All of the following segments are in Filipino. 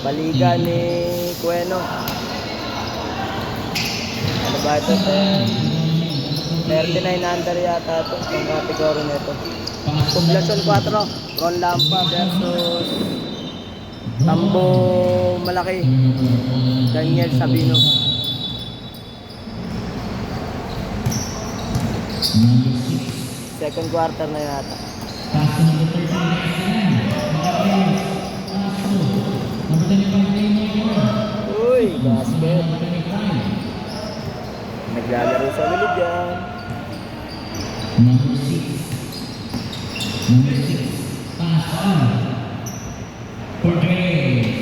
Baliga ni Cueno. Ano ba ito? 39 under yata ito. Ang kategory nito. Poblacion 4. Ron Lampa versus Tambo Malaki. Daniel Sabino. Second quarter na yata. Uy, basket. Naglalaro sa ulit dyan. Number 6. Pass on. Portray.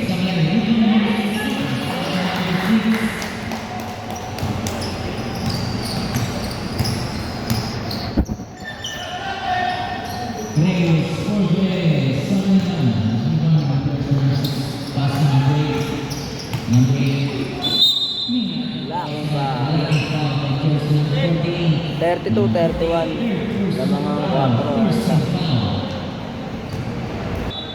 Lang ba? 32-31 sa mga 4.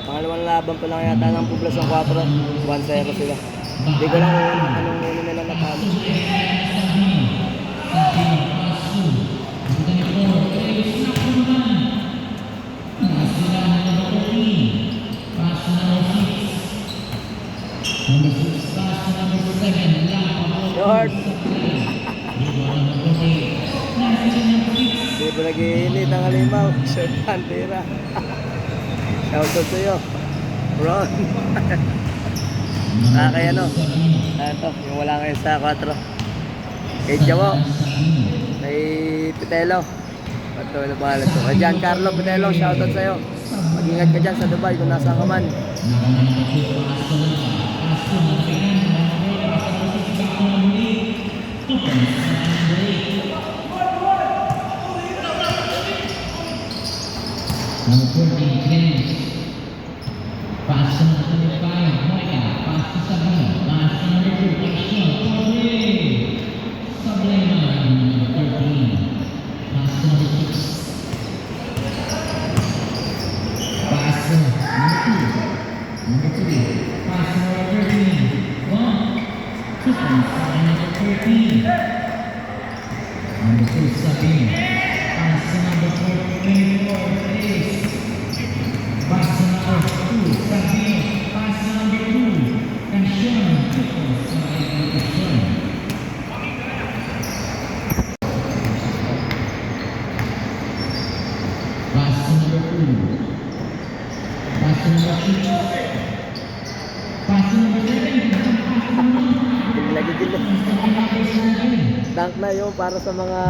Pangalawang laban pa lang yata ng Poblacion 4. 1-0 sila. Hindi ko lang kung anong uno nila natalo. Short! Hindi pa nag-iinit ang halimaw. Short pantera. Shoutout sa'yo, Ron. Kaya ano? Ito, yung wala ngayon sa 4. Kay Jawo. Kay Pitelo. Ito, ano pangalan ito? Kay Giancarlo Pitelo, shoutout sa'yo. Mag-ingat ka dyan sa Dubai kung nasa ka man. Number 14, James. Pass to number 25, Moika. Pass to Sabino. Pass to number 2, Passion. Portray. Sablema, number 13. Pass to number 6. Pass to number 3. Pass to number 13. 1. 2 points by number 13. Number 2, Sabino. Pass to number 4, 24. Pass to number 2, Sabino. Pass to number 2, Passion. 2 points by Passion. Pass to number 2. Pass to number 6. Pass to number 7. Lagi-gila. Dunk na yun para sa mga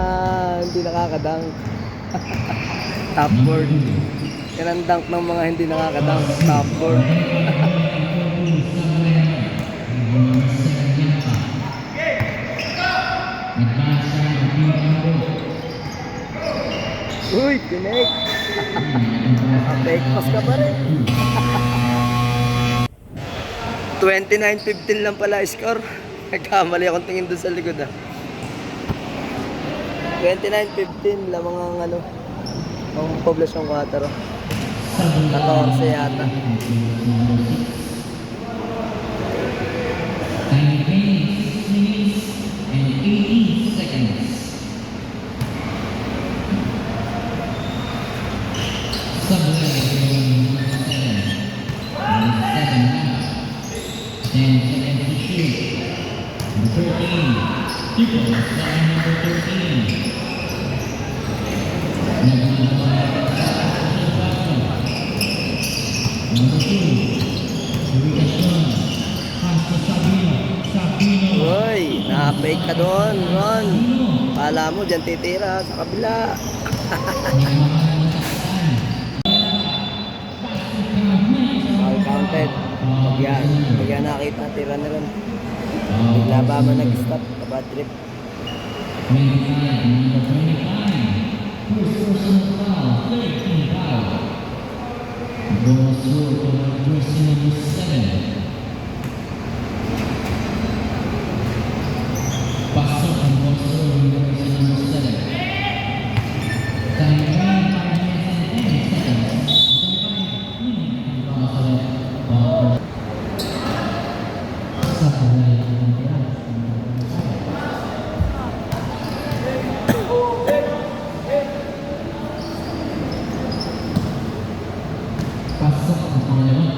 hindi nakakadunk. Top board. Yan ang dunk ng mga hindi nakakadunk. Top board. Uy, kinig. Fake pass ka pa rin. 29-15 lang pala score. Nagkamali akong tingin doon sa likod 29-15 lamang ang ano, ang Poblacion 4. 14 yata. Uy, na-fake ka doon, Ron. Pala mo, dyan titira sa kabila. All counted. Pag yan nakita, tira na rin. Bigla ba man nag-stop, kabad trip. 25, first personal foul, 13 foul. Bonus score for jersey number 7. Pasok ang bonus score ng jersey number 7. Time 5 minutes and 10 seconds. Pasok ang pangalawa.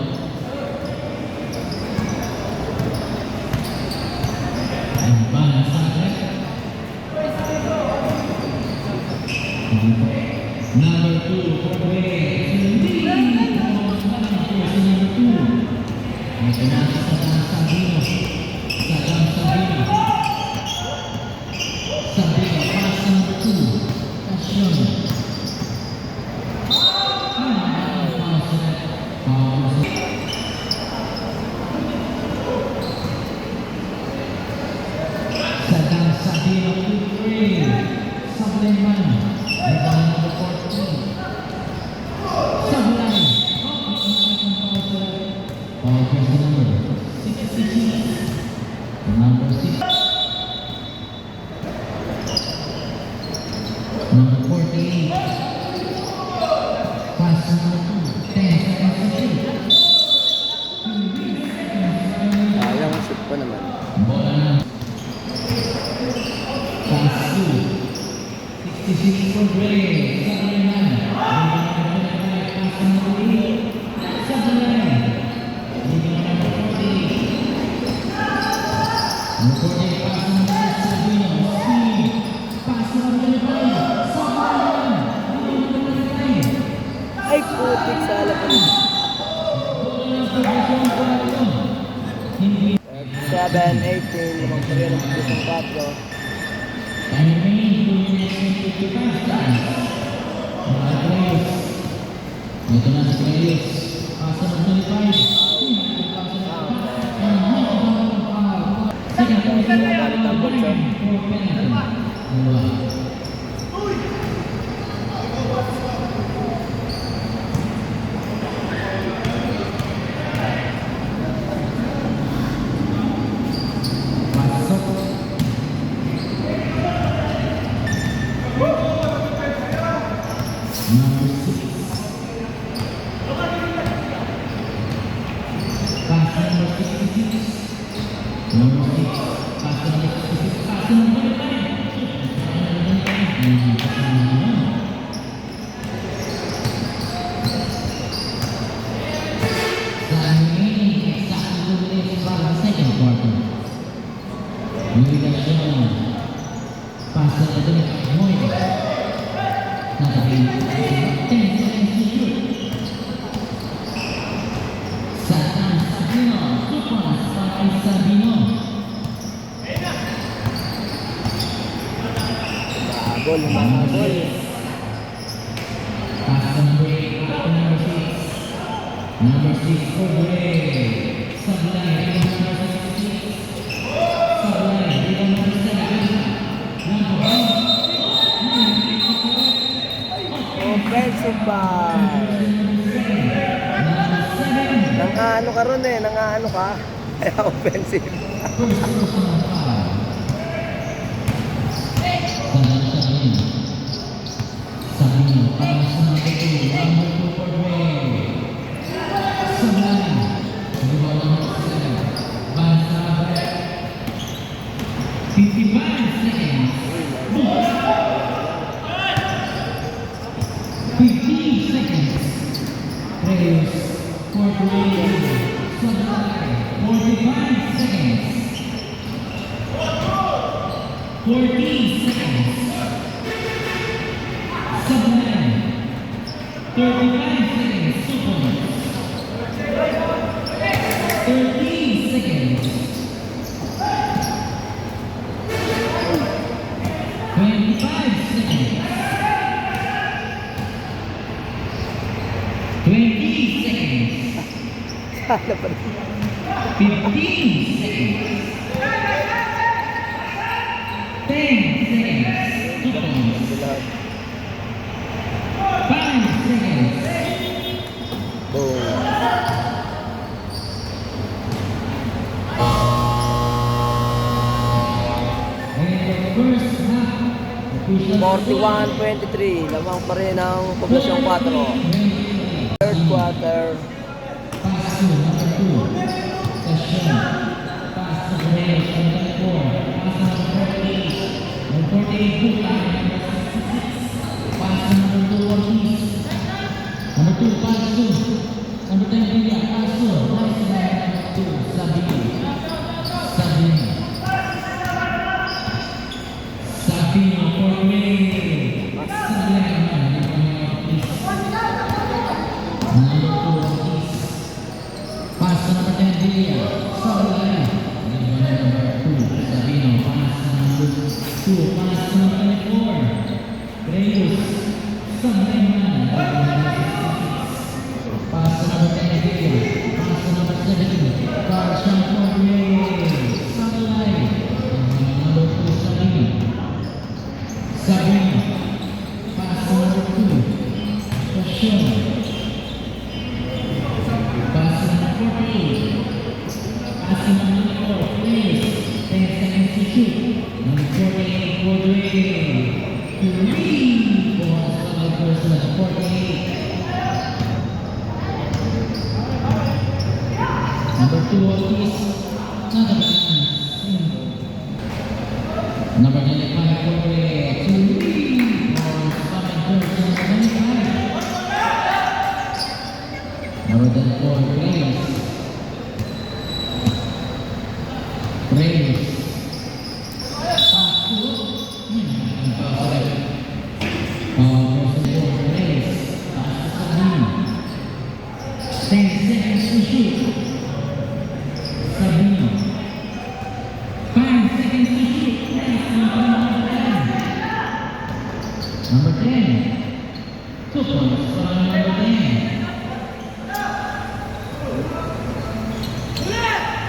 Ang bala sa akin. Number 2, Jorge. Ito na sa Sabino. Sabino. Sabino, pass number 2. Tasyon. Sadang Sabino, 2-3. Sableman. Rebound number 14. Sablay. Foul jersey number 66. Number 6. Number 48. Pass number 2. 10 seconds to shoot. Sayang ang shoot pa naman. Bola na. Pass 2. 66 for Gray. Sableman. Pass number 8. Sablay. Number 48, pass number 7, speed, pass number 25, Sableman. Ay, putik sa alap pa rin. 7, 18, limang karera ng isang 4. And remain 2 minutes and 55 seconds. Mga players. Ito na si players. Pass number 25. Second person, for penalty. Pasok. Number 6. Pass number 66. Number 6. Pass number 66. Pass number 25. Sa remaining exact 2 minutes para sa second quarter. Miligasyon. Pass na ito ni Moy. Natabi 10 seconds to shoot. Sadang Sabino. Tupas para Sabino. Gol, gol. Pass number 8, number 6. Number 6 for Gray. Sablay, number 66. Sablay, number 7. Number 1. Offensive foul. Number 7. Nang-ano ka ron eh, nang-ano ka. Kaya offensive. First personal foul. Sadang Sabino. Sabino, pass number 2. Number 2 for Gray. Sablay. Rebound number 7. Basta 55 seconds. 15 seconds. Players for Gray. Sablay. 45 seconds. 14 seconds. Sablay. 35 seconds. 2 points. 13 seconds. 25 seconds. 20 seconds. Kala pa rin. 15 seconds. 10 seconds. 2 points. 5 seconds. Boom. And the first half, official 41-23. Lamang pa rin ang Poblacion 4. Third quarter. Pass to number 2. Tasyon. Pass to Gray. 48, Buta. Pass to number 2, Ortiz. Number 2, pass to. Number 10, Villa. Pass to. Nice to number 2, Sabino. Sabino. Sabino for Ray. Sabino. Number 2, Ortiz. Pass to number 10, Villa. Sabino. Number 2, Sabino. Pass to number 2. Pass to number 24. Reyes. Sabino. Pass to number 10, Villa. Pass to number 17. Carson for Ray. Sabino. Number 2, Sabino. Sabino. Pass to number 2. Passion. Pass to number 48. Pass to number 4. Please. 10 seconds to shoot. Number 48 for Ray. 3 for solid person. 48. Number 2, Ortiz. Not a bad single. Number 95 for Ray. 2 for solid person. 95. Number 10 for Reyes. Reyes. Pass to. Person for Reyes. Pass to Sabino. 10 seconds to shoot. Sabino. 5 seconds to shoot. Nice. Number 10. 2 points for number 10.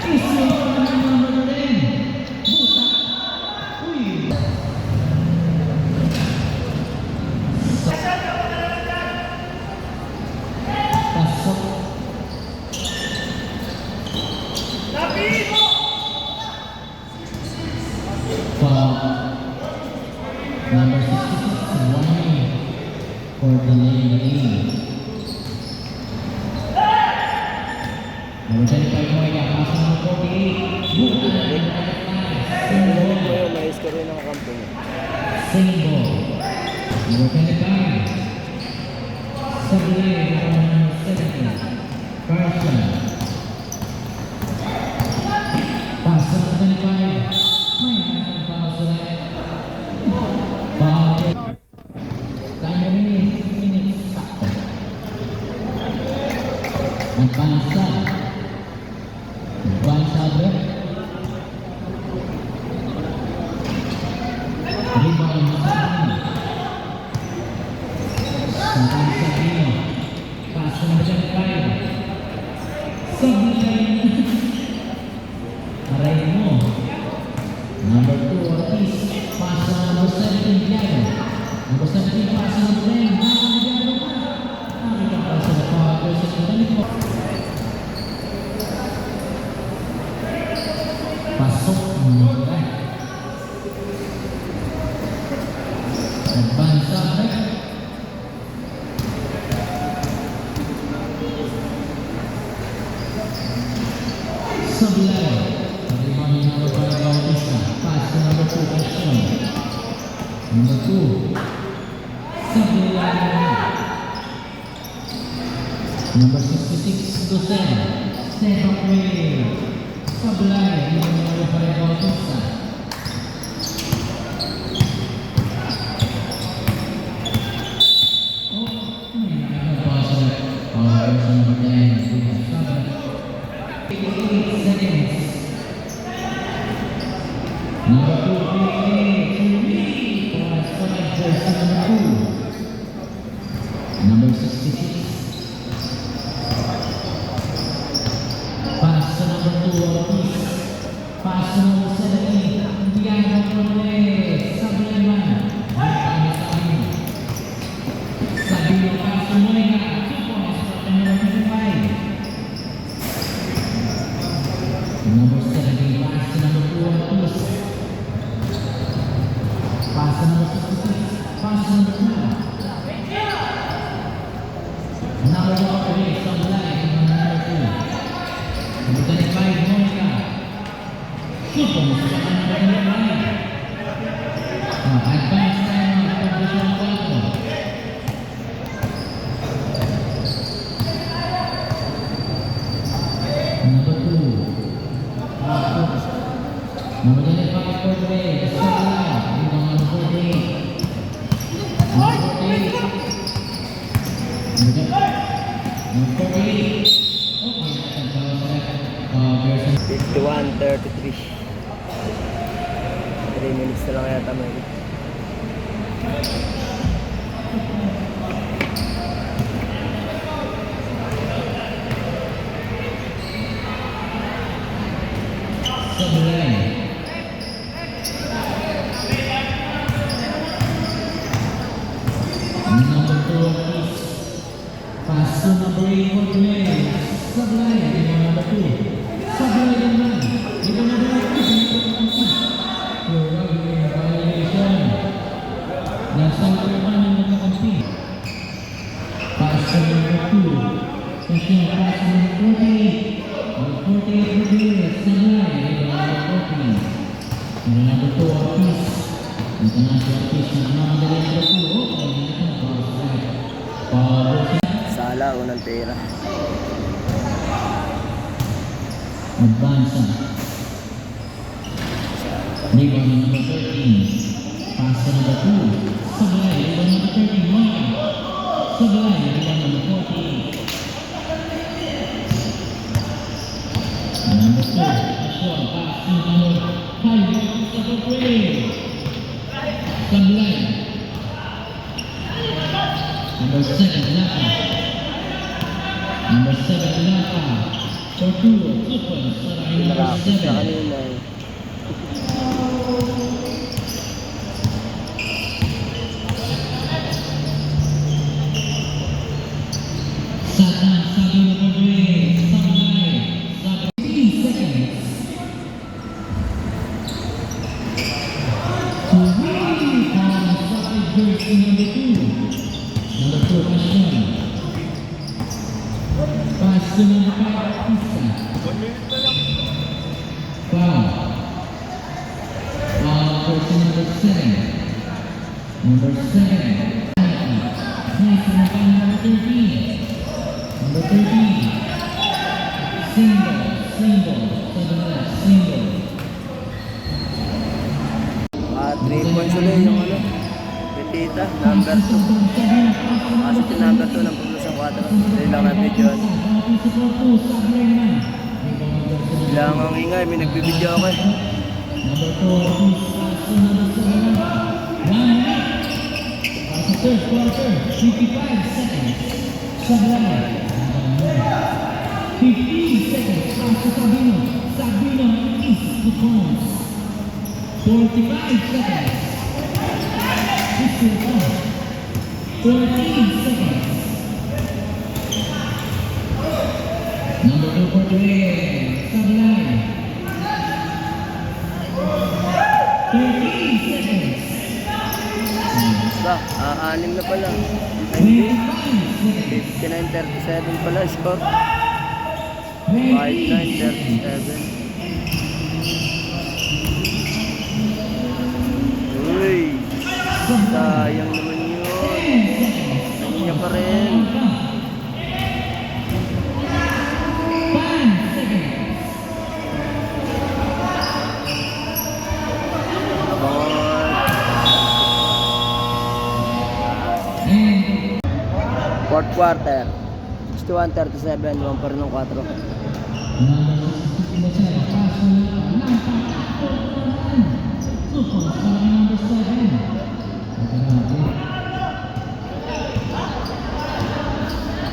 Iso for number 10. Buta. Uy. Pasok. Number 66, Wani for delaying the game. Number 25, Moiga, pass to number 48. Buta. Ayun po yun, mais ka rin ang kampo niya. Single. Number 25. Sablay, number 17. Carson. Pass to number 25. May foul sila. Foul. Kaya minutes. Sakto. Advance. Rebound Sabino. Sabino. Pass to number 25. Sabino. Aray mo. Number 2, Ortiz. Pass to number 17, Diago. Number 17, pass to number 10. Diago pa. Nakita pa sa foul versus Diago. Pasok. Advance up. Sablay. Rebound number 5, Bautista. Pass to number 2, Passion. Number 2. Sablay. Number 66, Lucero. Step up way. Sablay. Rebound number 5, Bautista. Number 2, number 66. Pass to number 2, Ortiz. Pass to number 17. Diago Torres. Sabino. Sabino pass to Moiga. 2 points for number 25. Number 17. Pass to number 2, Ortiz. Pass to number 66. Pass to number 2. Number 1, Ortiz. Sablay. Number 2. Number 25, Moiga. 2 points for number 25. Position 4. Number 2. Number 25 for the way. Sabla. Number 48. Number 48. Number 48. Okay, 51-33. 3 minutes na lang yata may. Sabla. Number 2, pass to number 8 for the way. Sabla. Number 2. Sabla naman. Ito na ba? Violation. Nasa ultraman ng nakakampi. Pass to number 2. Kasi pass to number 48. Number 48 for the way. Sabla. Number 14. Number 2 ang piece. Ito na si Ortiz na namadali number 2. Okay, ito na power. Sala, unang tira. Advance. Rebound number 13. Pass to number 2. Sablay, rebound number 13. Moya. Sablay, rebound number 48. Number 2. Ashore, pass to number 5. Number 3. Sablay. Number 7, Lapa. Number 7, Lapa. For 2 seconds, saray number Malapit siya 7. kanina eh. Satan, sabi number 3. Sablay. Sabi 15 seconds. To win on Sabi jersey number 2. Number 2, Passion. Pass to number 5, Pisa. 1 minute na lang. Foul. Foul for number 7. Number 7. Nice number 13. Number 13. Single. Single. 3 points ulit yung ano. Petita, number 2. Kasi si number 2 ng Paglusang 4. Dahil lang ang video. Lang ang ingay, may nagbibideo ako eh. Number 2. Number 7. 1 minute. Third quarter, 55 seconds. Sablay. 15 seconds. Paso Sabino. Sabino is the points. 45 seconds. 14 seconds. Number 2 for the Sablay. 13 seconds. Ba, 6 na pala. 59-37 pala score. 59-37. Uy, sayang naman yun. Kanya pa rin. Fourth quarter. 61-37, 1 pa rin ng 4.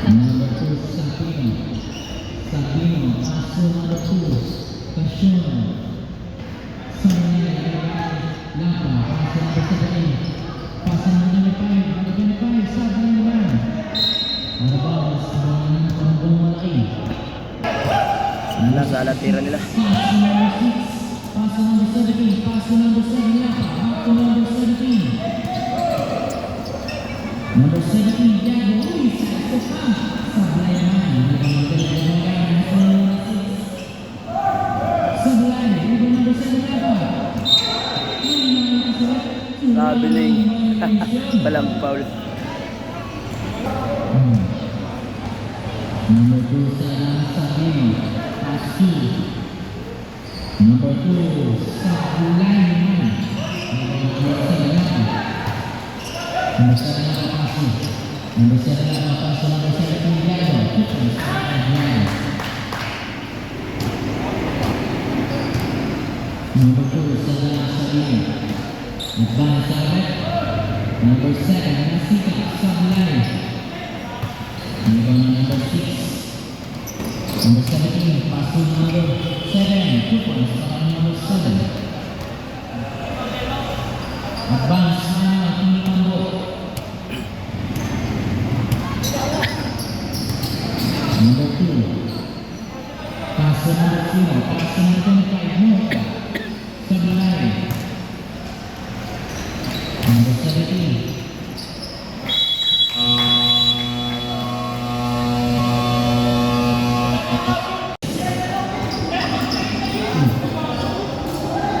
Number 2, Sabino, pass to number 2, Passion. Lapa, pass to number 17. Pass to number 5, Sabino naman. Ano ba, mas pambong malaki. Sala tira nila. Pass to number 6, pass to number 17, pass to number 7, Lapa, back to number 17. Number 17, Diego Luis, sa pass. Sablay naman, Sablay, number 7 Lapa. Traveling. violation. Walang foul. Number 2, Sarah Sabino. Pass 2. Number 2, Sabulay naman. Number 7 na paso. Number 7 na paso. Number 7 Diego. Number 2, Sarah Sabino. Advance Albert. Number 7, Nasika Sabulay. Number 6. Number 17, pass to number 7. 2 points para number 7. Advance na Tinikambo. Number 2. Pass to number 0. Pass to number 25. Mocha. Sabalay. Number 17.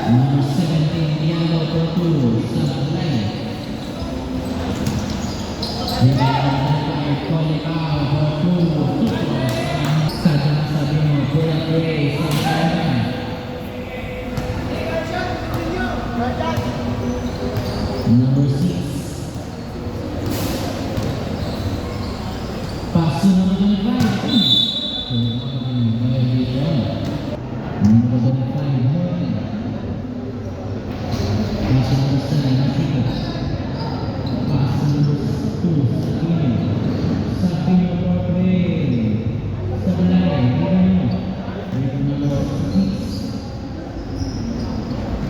Number 17, Diallo Portulo, Sabalay. Colicao, Portulo, Sajang Sabino, Pura Gray, Sabalay. Number 6. Pass to number 25. Number 25, Morgan. Pass to number 7, Nasika. Pass to number 2, Sabino. Sabino for play. Sabalay, Mirano. With number 6.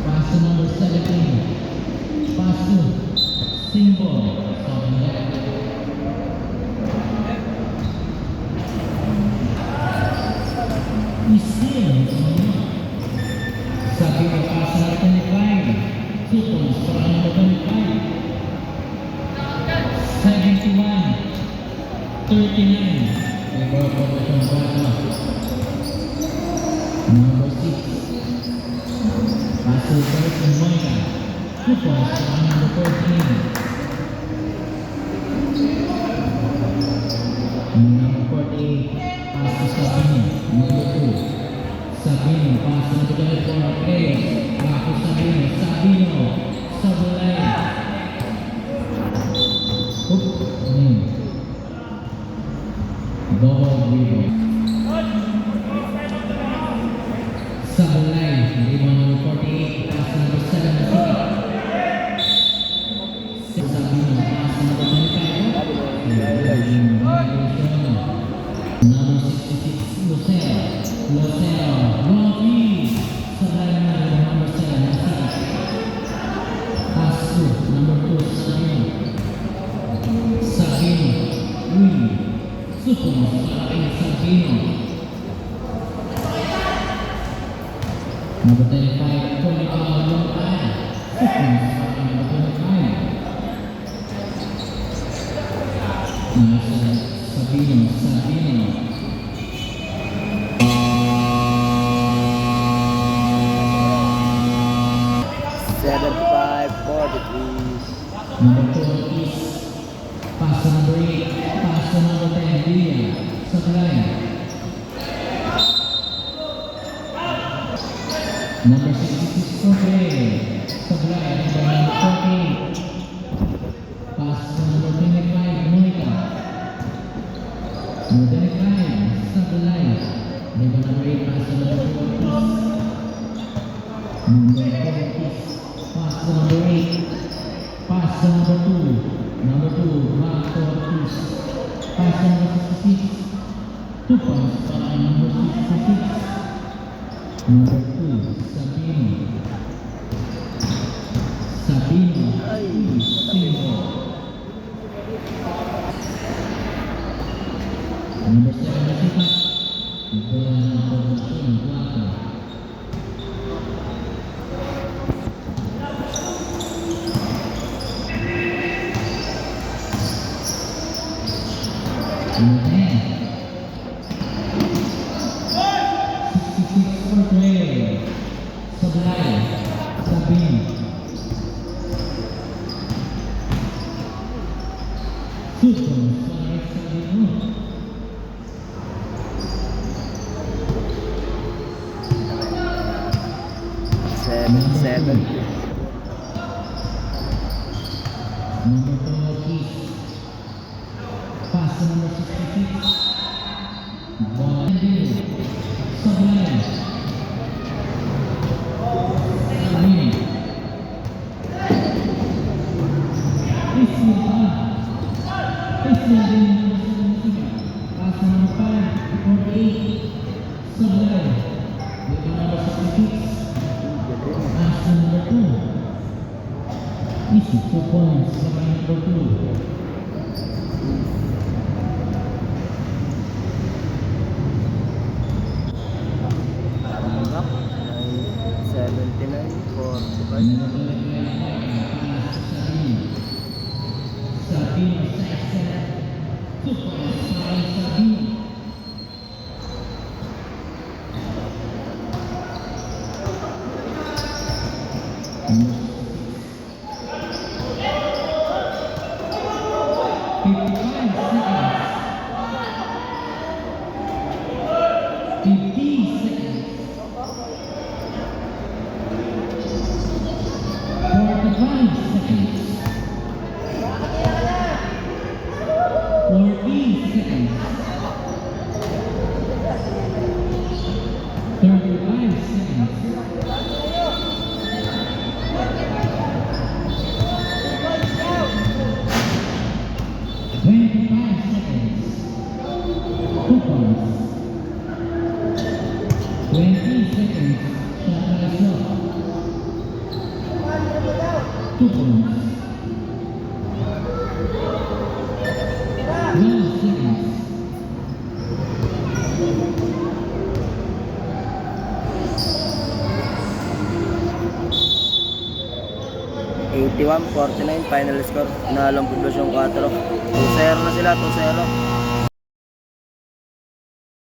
Pass to number 17. Pass to Simbo. Sabalay. Isin. Sabino pass to number 25. 2 points para number 25. 71. 39. Number 6. Pass to Bertrand Monica. 2 points para number 14. Number 48. Pass to Sabino. Number 2. Sabino pass to number 24. Players. Back to Sabino. Sabino. Sabalay. Double dribble. Sabalay. Rebound number 48. Pass to number 7. Sabino pass to number 25. Number 66, Lucero. Lucero, Rocky. Sabalay na number 7, Nasika. Pass to number 2, Sabino. Sabino, Supong sa aking Sabino. Number 35, Colicao, Longkaya. Supong sa aking number 25. Nasa Sabino. 75-43. Number 2 is pass to number 8, pass to number 10, Villa, Sabalay. Number 66, Jorge, Sabalay, number 48. Pass to number 25, Monica. Number 25, Sabalay. Number 8, pass to number 4, Number 4 is pass to number 8. Pass to number 2. Number 2, Marcos. Pass to number 66. 2 points para number 66. Number 2, Sabino. Sabino. Single. Number 7, Nasika. Bola ng formasyon, 4. Number 10. 66 for play. Sabalay. 7-7. Number 12, pass to number 66. Ball and deal. Sublime. Sublime. It's your time. It's your game. Pass to number 5, 48. Sublime. With the number 66. Pass to number 2. Easy, 2 points. Sublime number 2. Tambak. 79-45. Final score. Inaalang Poblacion 4. 2-0 na sila, 2-0.